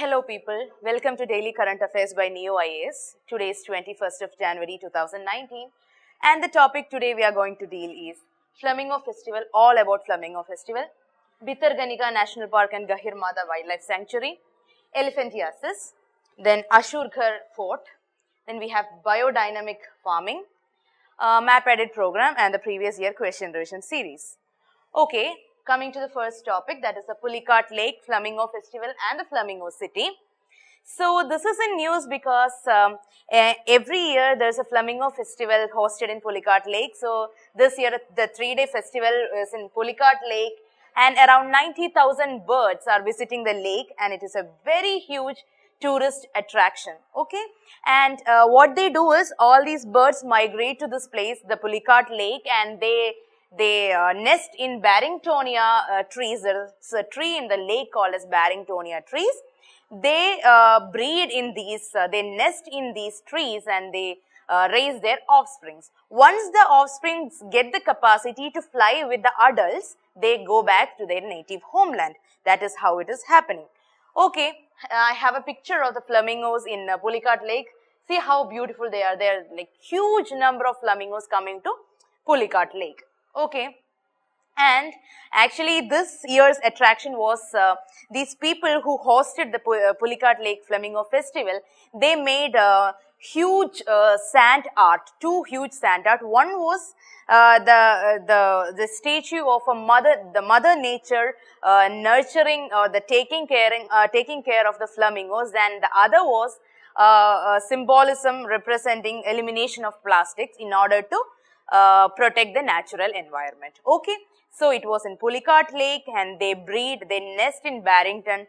Hello people, welcome to Daily Current Affairs by Ekam IAS. Today is 21st of January 2019 and the topic today we are going to deal is Flamingo Festival, all about Flamingo Festival, Bhitarkanika National Park and Gahirmata Wildlife Sanctuary, Elephantiasis, then Asurgarh Fort, then we have Biodynamic Farming, Map Edit Program and the previous year question revision series. Okay. Coming to the first topic, that is the Pulicat Lake, Flamingo Festival and the Flamingo City. So this is in news because every year there is a Flamingo Festival hosted in Pulicat Lake. So this year the 3-day festival is in Pulicat Lake and around 90,000 birds are visiting the lake and it is a very huge tourist attraction. Okay, and what they do is all these birds migrate to this place, the Pulicat Lake, and they nest in Barringtonia trees. There is a tree in the lake called as Barringtonia trees. They breed in these, they nest in these trees and they raise their offsprings. Once the offsprings get the capacity to fly with the adults, they go back to their native homeland. That is how it is happening. Okay, I have a picture of the flamingos in Pulicat Lake. See how beautiful they are. There are like huge number of flamingos coming to Pulicat Lake. Okay, and actually this year's attraction was these people who hosted the Pulicat Lake Flamingo Festival. They made huge sand art, two huge sand art. One was the statue of a mother nature nurturing or the taking care of the flamingos, and the other was symbolism representing elimination of plastics in order to protect the natural environment. Okay, so it was in Pulicat Lake and they nest in Barrington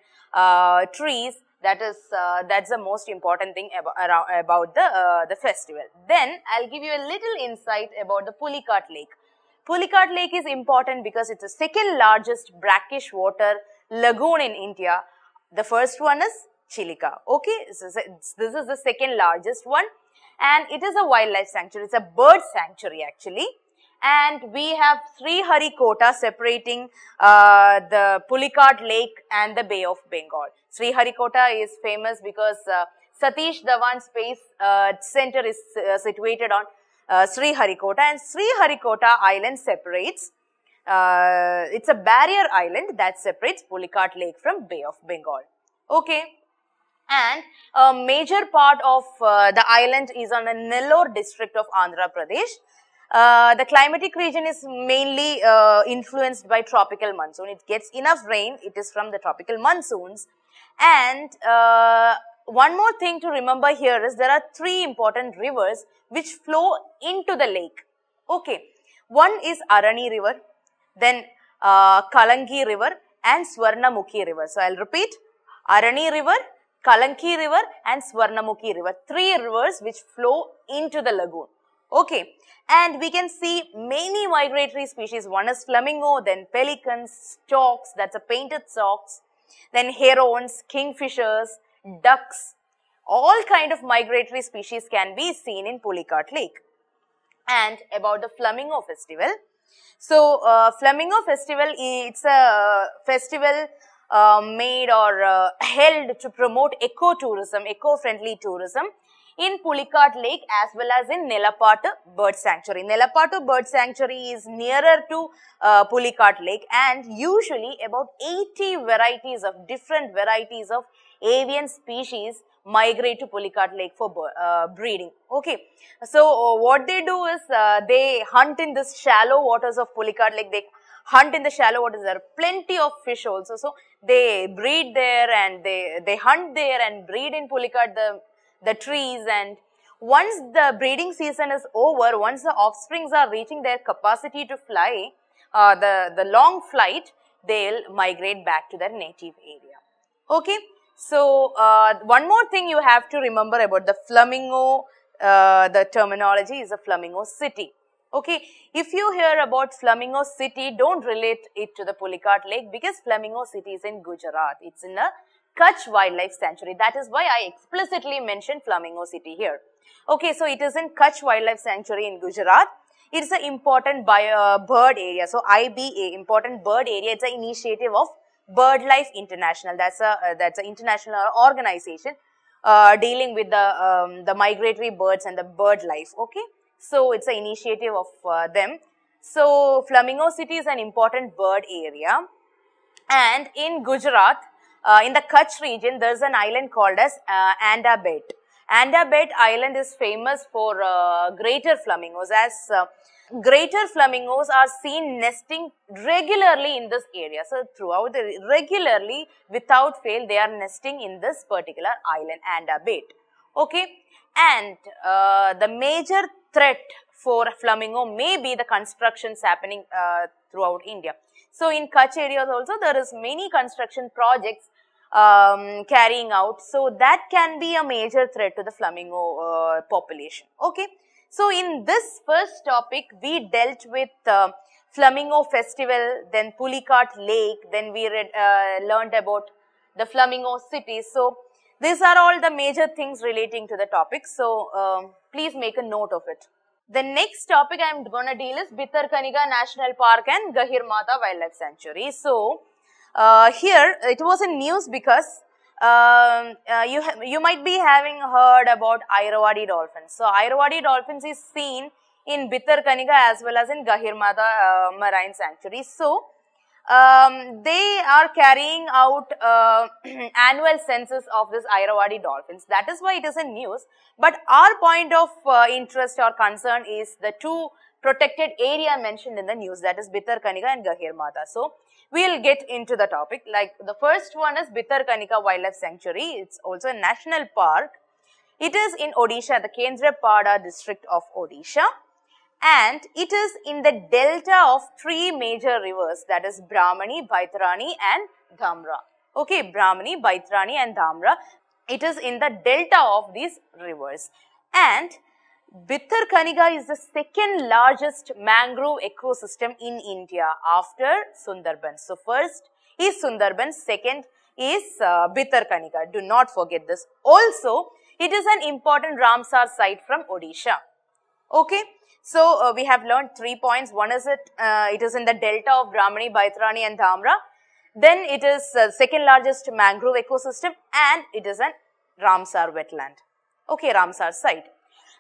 trees. That's the most important thing about the festival. Then I'll give you a little insight about the Pulicat Lake. Pulicat Lake is important because it's the second largest brackish water lagoon in India. The first one is Chilika. Okay, this is the second largest one. And it is a wildlife sanctuary, it's a bird sanctuary actually. And we have Sriharikota separating the Pulicat Lake and the Bay of Bengal. Sriharikota is famous because Satish Dhawan Space Center is situated on Sriharikota, and Sriharikota Island separates, it's a barrier island that separates Pulicat Lake from Bay of Bengal. Okay. And a major part of the island is on the Nellore district of Andhra Pradesh. The climatic region is mainly influenced by tropical monsoon. It gets enough rain. It is from the tropical monsoons. And one more thing to remember here is there are three important rivers which flow into the lake. Okay. One is Arani River, then Kalanki River and Swarnamukhi River. So I'll repeat: Arani River, Kalanki River and Swarnamukhi River, three rivers which flow into the lagoon. Okay, and we can see many migratory species. One is flamingo, then pelicans, storks, that's a painted storks, then herons, kingfishers, ducks. All kind of migratory species can be seen in Pulicat Lake. And about the Flamingo Festival. So, Flamingo Festival, it's a festival made or held to promote eco-tourism, eco-friendly tourism in Pulicat Lake as well as in Nelapattu Bird Sanctuary. Nelapattu Bird Sanctuary is nearer to Pulicat Lake, and usually about 80 varieties of different varieties of avian species migrate to Pulicat Lake for breeding. Okay, so what they do is they hunt in this shallow waters of Pulicat Lake. They hunt in the shallow waters. There are plenty of fish also, so they breed there and they hunt there and breed in Pulicat the trees. And once the breeding season is over, once the offsprings are reaching their capacity to fly, the long flight, they'll migrate back to their native area. Okay, so one more thing you have to remember about the flamingo, the terminology is a flamingo city. Okay, if you hear about Flamingo City, don't relate it to the Pulicat Lake because Flamingo City is in Gujarat. It's in a Kutch Wildlife Sanctuary. That is why I explicitly mentioned Flamingo City here. Okay, so it is in Kutch Wildlife Sanctuary in Gujarat. It's an important bird area. So IBA, important bird area. It's an initiative of BirdLife International. That's an international organization dealing with the migratory birds and the bird life. Okay, so it's an initiative of them. So Flamingo City is an important bird area, and in Gujarat, in the Kutch region, there's an island called as Andabet. Andabet Island is famous for greater flamingos, as greater flamingos are seen nesting regularly in this area. So throughout regularly, without fail, they are nesting in this particular island, Andabet. Okay, and the major threat for flamingo may be the constructions happening throughout India. So in Kutch areas also, there is many construction projects carrying out. So that can be a major threat to the flamingo population. Okay. So in this first topic, we dealt with Flamingo Festival, then Pulicat Lake, then we learned about the Flamingo City. So these are all the major things relating to the topic. So please make a note of it. The next topic I am going to deal is Bhitarkanika National Park and Gahirmata Wildlife Sanctuary. So here it was in news because you might be having heard about Airavati dolphins. So Airavati dolphins is seen in Bhitarkanika as well as in Gahirmata Marine Sanctuary. So they are carrying out annual census of this Airavati dolphins. That is why it is in news. But our point of interest or concern is the two protected area mentioned in the news, that is Bhitarkanika and Gahirmata. So we will get into the topic. Like the first one is Bhitarkanika Wildlife Sanctuary. It's also a national park. It is in Odisha, the Kendrapada district of Odisha. And it is in the delta of three major rivers, that is Brahmani, Baitarani and Dhamra. Okay, Brahmani, Baitarani and Dhamra. It is in the delta of these rivers. And Bhitarkanika is the second largest mangrove ecosystem in India after Sundarbans. So first is Sundarbans, second is Bhitarkanika. Do not forget this. Also, it is an important Ramsar site from Odisha. Okay. So we have learned 3 points. One is it is in the delta of Brahmani, Baitarani and Dhamra. Then it is second largest mangrove ecosystem, and it is an Ramsar wetland. Okay, Ramsar site.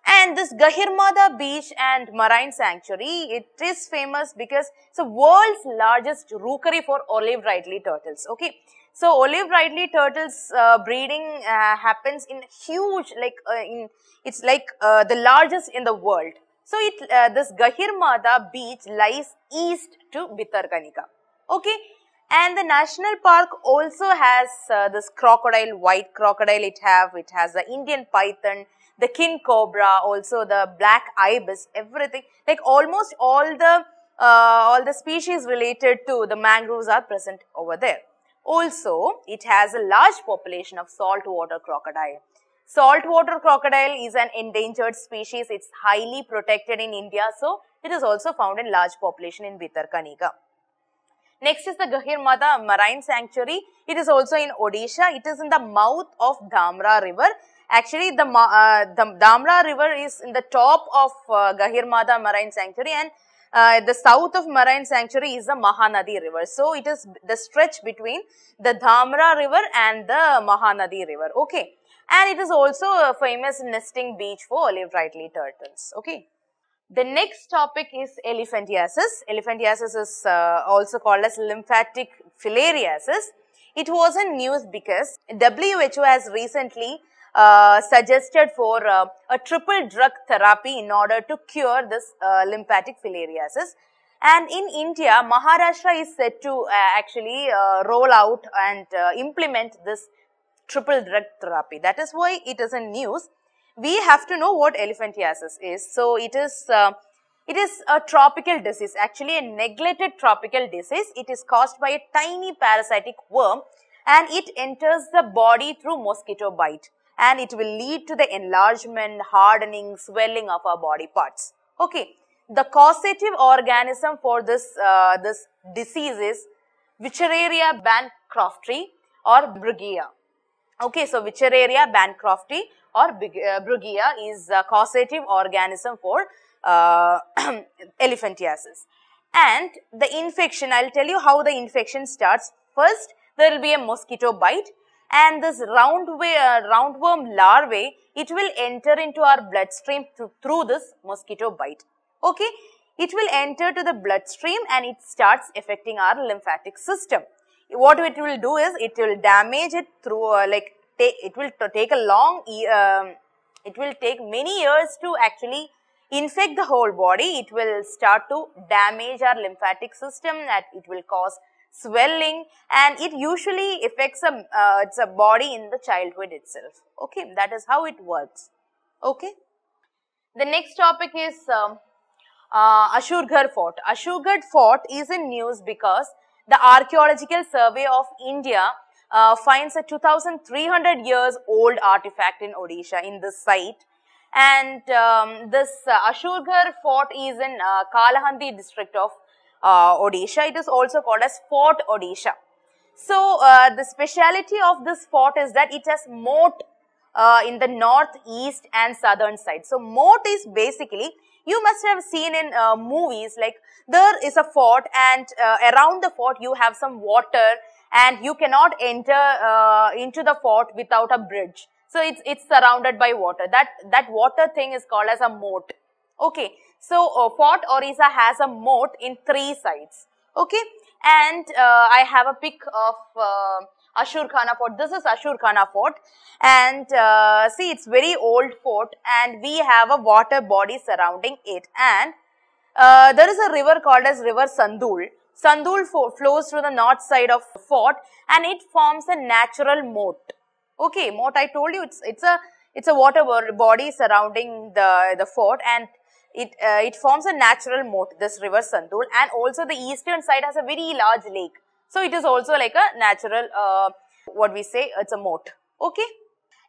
And this Gahirmata Beach and Marine Sanctuary, it is famous because it's the world's largest rookery for olive ridley turtles. Okay, so olive ridley turtles breeding happens in huge, like it's like the largest in the world. So this Gahirmata Beach lies east to Bhitarkanika. Okay, and the national park also has this crocodile, white crocodile. It has the Indian python, the king cobra, also the black ibis, everything. Like almost all the species related to the mangroves are present over there. Also, it has a large population of saltwater crocodile. Saltwater crocodile is an endangered species. It's highly protected in India. So it is also found in large population in Bhitarkanika. Next is the Gahirmata Marine Sanctuary. It is also in Odisha. It is in the mouth of Dhamra river. Actually, the Dhamra river is in the top of Gahirmata Marine Sanctuary, and the south of Marine Sanctuary is the Mahanadi river. So it is the stretch between the Dhamra river and the Mahanadi river. Okay. And it is also a famous nesting beach for olive ridley turtles. Okay. The next topic is Elephantiasis. Elephantiasis is also called as lymphatic filariasis. It was in news because WHO has recently suggested for a triple drug therapy in order to cure this lymphatic filariasis. And in India, Maharashtra is set to actually roll out and implement this triple drug therapy. That is why it is in news. We have to know what elephantiasis is. So it is a tropical disease, actually a neglected tropical disease. It is caused by a tiny parasitic worm, and it enters the body through mosquito bite, and it will lead to the enlargement, hardening, swelling of our body parts. Okay, the causative organism for this disease is Wuchereria bancrofti or Brugia. Okay, so Wuchereria bancrofti or Brugia is a causative organism for elephantiasis. And the infection, I will tell you how the infection starts. First, there will be a mosquito bite, and this roundworm larvae, it will enter into our bloodstream through this mosquito bite. Okay, it will enter to the bloodstream and it starts affecting our lymphatic system. What it will do is it will damage it through it will take many years to actually infect the whole body. It will start to damage our lymphatic system, and it will cause swelling, and it usually affects a body in the childhood itself. Okay, that is how it works. Okay, the next topic is Asurgarh Fort. Asurgarh Fort is in news because the Archaeological Survey of India finds a 2,300 years old artifact in Odisha in this site, and this Asurgarh Fort is in Kalahandi district of Odisha. It is also called as Fort Odisha. So the speciality of this fort is that it has moat in the north, east and southern side. So moat is basically, you must have seen in movies, like there is a fort and around the fort you have some water and you cannot enter into the fort without a bridge. So it's surrounded by water. That water thing is called as a moat. Okay, so Fort Odisha has a moat in 3 sides. Okay, and I have a pic of Asurgarh Fort. This is Asurgarh Fort, and see, it's very old fort, and we have a water body surrounding it, and there is a river called as River Sandul. Sandul flows through the north side of the fort, and it forms a natural moat. Okay, moat, I told you, it's a water body surrounding the fort, and it forms a natural moat, this River Sandul, and also the eastern side has a very large lake. So it is also like a natural, what we say, it's a moat. Okay,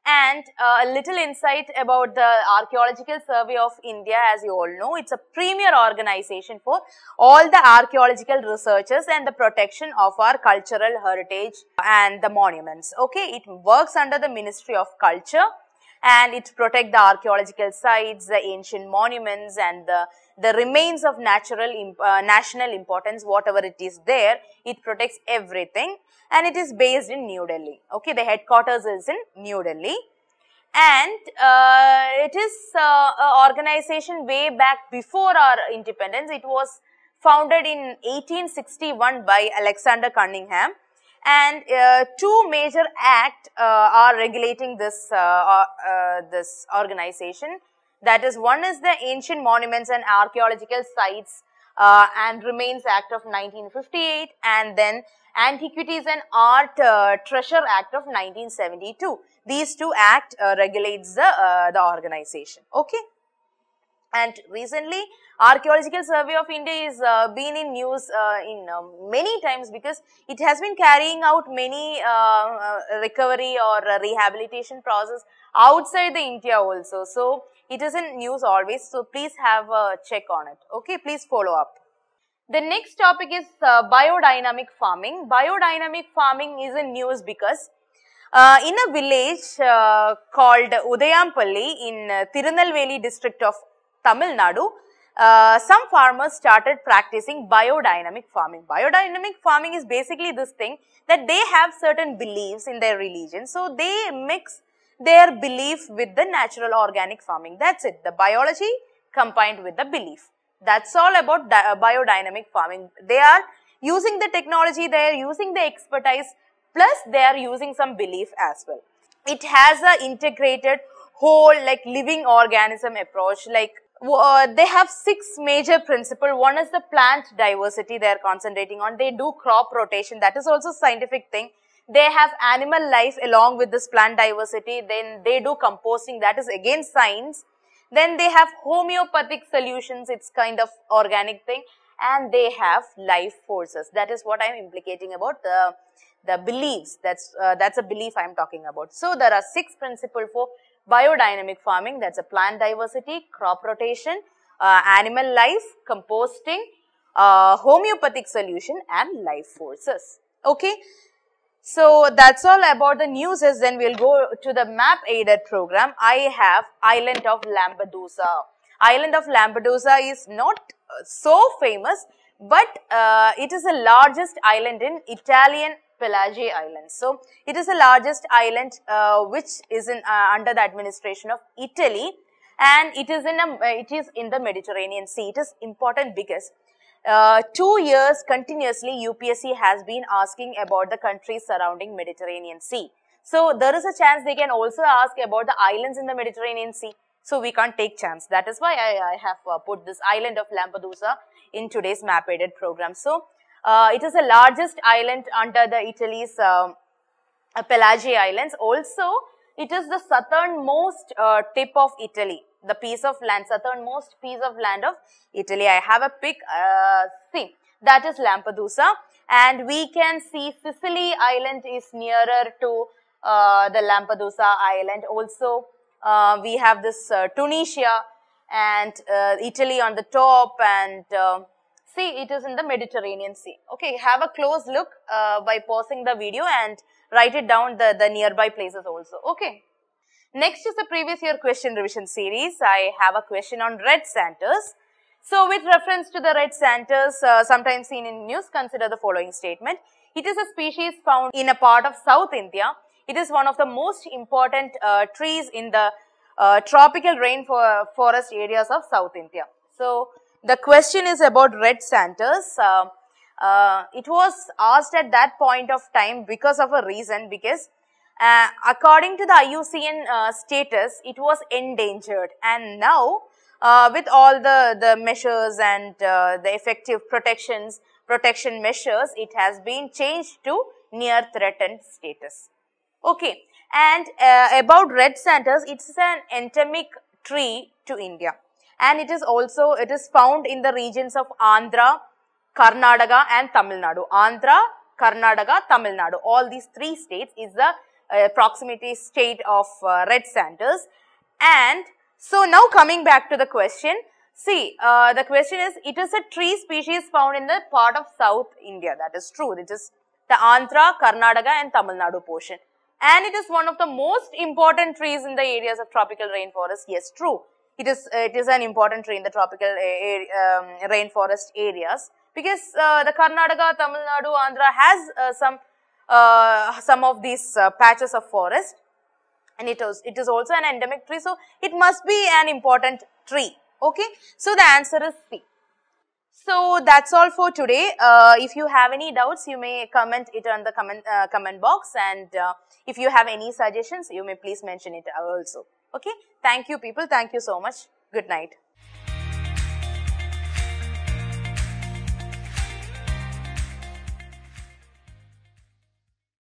and a little insight about the Archaeological Survey of India. As you all know, it's a premier organization for all the archaeological researchers and the protection of our cultural heritage and the monuments. Okay, it works under the Ministry of Culture, and it protects the archaeological sites, the ancient monuments and the remains of national importance, whatever it is there, it protects everything, and it is based in New Delhi. Okay, the headquarters is in New Delhi, and it is an organization way back before our independence. It was founded in 1861 by Alexander Cunningham, and 2 major acts are regulating this this organization. That is, one is the Ancient Monuments and Archaeological Sites and Remains Act of 1958, and then Antiquities and Art Treasure Act of 1972. These 2 acts regulates the organization. Okay. And recently, Archaeological Survey of India is been in news in many times, because it has been carrying out many recovery or rehabilitation process outside the India also. So it is in news always. So please have a check on it. Okay, please follow up. The next topic is biodynamic farming. Biodynamic farming is in news because in a village called Udayampalli in Tirunelveli district of Tamil Nadu, some farmers started practicing biodynamic farming. Biodynamic farming is basically this thing that they have certain beliefs in their religion. So they mix their belief with the natural organic farming. That's it. The biology combined with the belief. That's all about biodynamic farming. They are using the technology, they are using the expertise, plus they are using some belief as well. It has a integrated whole like living organism approach. Like they have 6 major principles. One is the plant diversity they are concentrating on. They do crop rotation. That is also a scientific thing. They have animal life along with this plant diversity. Then they do composting. That is again science. Then they have homeopathic solutions. It's kind of organic thing. And they have life forces. That is what I am implicating about the beliefs. That's a belief I am talking about. So there are 6 principles for biodynamic farming. That's a plant diversity, crop rotation, animal life, composting, homeopathic solution and life forces. Okay. So that's all about the news. Then we'll go to the map aided program. I have Island of Lampedusa. Island of Lampedusa is not so famous, but it is the largest island in Italian Pelagie Island. So, it is the largest island which is under the administration of Italy, and it is in the Mediterranean Sea. It is important because 2 years continuously UPSC has been asking about the countries surrounding Mediterranean Sea. So, there is a chance they can also ask about the islands in the Mediterranean Sea. So, we can't take chance. That is why I have put this island of Lampedusa in today's map aided program. So, it is the largest island under the Italy's Pelagie Islands. Also, it is the southernmost tip of Italy, the piece of land, southernmost piece of land of Italy. I have a pic, see, that is Lampedusa, and we can see Sicily Island is nearer to the Lampedusa Island. Also, we have this Tunisia and Italy on the top, and see, it is in the Mediterranean Sea. Okay, have a close look by pausing the video and write it down the nearby places also. Okay. Next is the previous year question revision series. I have a question on red santas. So, with reference to the red santas, sometimes seen in news, consider the following statement. It is a species found in a part of South India. It is one of the most important trees in the tropical rainforest areas of South India. So, the question is about red santas. It was asked at that point of time because of a reason, because according to the IUCN status, it was endangered, and now with all the measures and the effective protection measures, it has been changed to near threatened status. Okay, and about red santas, it is an endemic tree to India, and it is found in the regions of Andhra, Karnataka and Tamil Nadu. Andhra, Karnataka, Tamil Nadu. All these three states is the proximity state of red santas. And so now coming back to the question, see, the question is, it is a tree species found in the part of South India. That is true. It is the Andhra, Karnataka and Tamil Nadu portion. And it is one of the most important trees in the areas of tropical rainforest. Yes, true. It is an important tree in the tropical rainforest areas, because the Karnataka, Tamil Nadu, Andhra has some of these patches of forest, and it is also an endemic tree, so it must be an important tree. Okay, so the answer is C. So that's all for today. If you have any doubts, you may comment it on the comment box, and if you have any suggestions, you may please mention it also. Okay, thank you people, thank you so much. Good night.